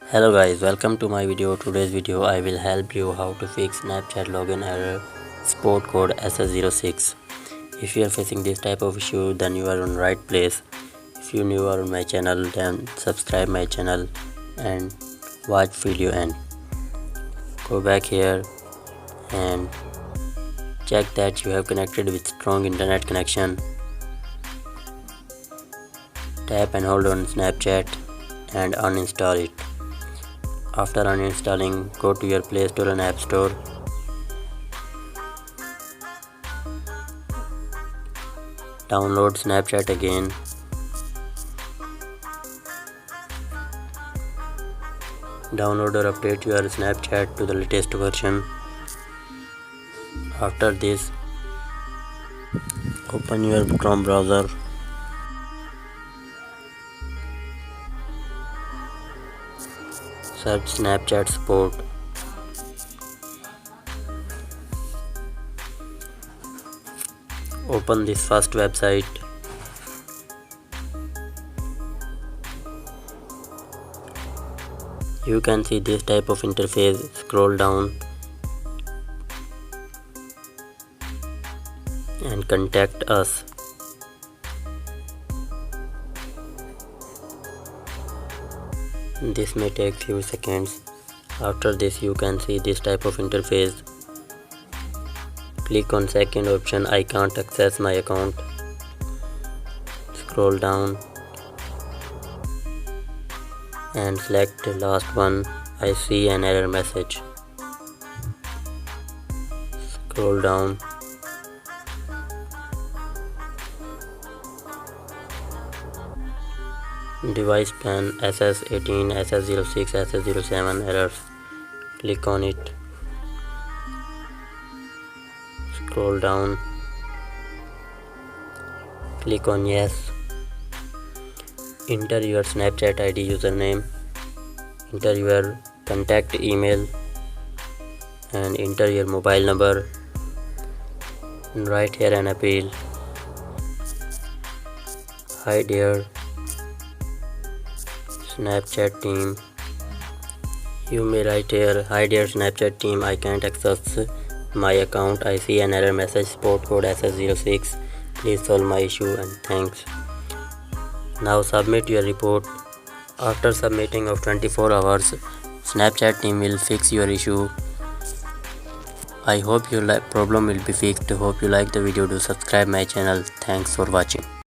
Hello guys, welcome to my video. Today's video I will help you how to fix Snapchat login error support code SS06. If you are facing this type of issue, then you are on right place. If you new are on my channel, then subscribe my channel and watch video end. Go back here and check that you have connected with strong internet connection. Tap and hold on Snapchat and uninstall it. After uninstalling, go to your Play Store and App Store. Download Snapchat again. Download or update your Snapchat to the latest version. After this, open your Chrome browser. Search Snapchat support. Open this first website. You can see this type of interface. Scroll down and contact us. This may take few seconds. After this, you can see this type of interface. Click on second option, I can't access my account. Scroll down and select the last one, I see an error message. Scroll down. Device pan SS18, SS06, SS07 errors. Click on it. Scroll down. Click on yes. Enter your Snapchat ID username. Enter your contact email and enter your mobile number. And write here an appeal. Hi dear Snapchat team. You may write here, hi dear Snapchat team, I can't access my account. I see an error message, support code SS06. Please solve my issue and thanks. Now submit your report. After submitting of 24 hours, Snapchat team will fix your issue. I hope your problem will be fixed. Hope you like the video. Do subscribe my channel. Thanks for watching.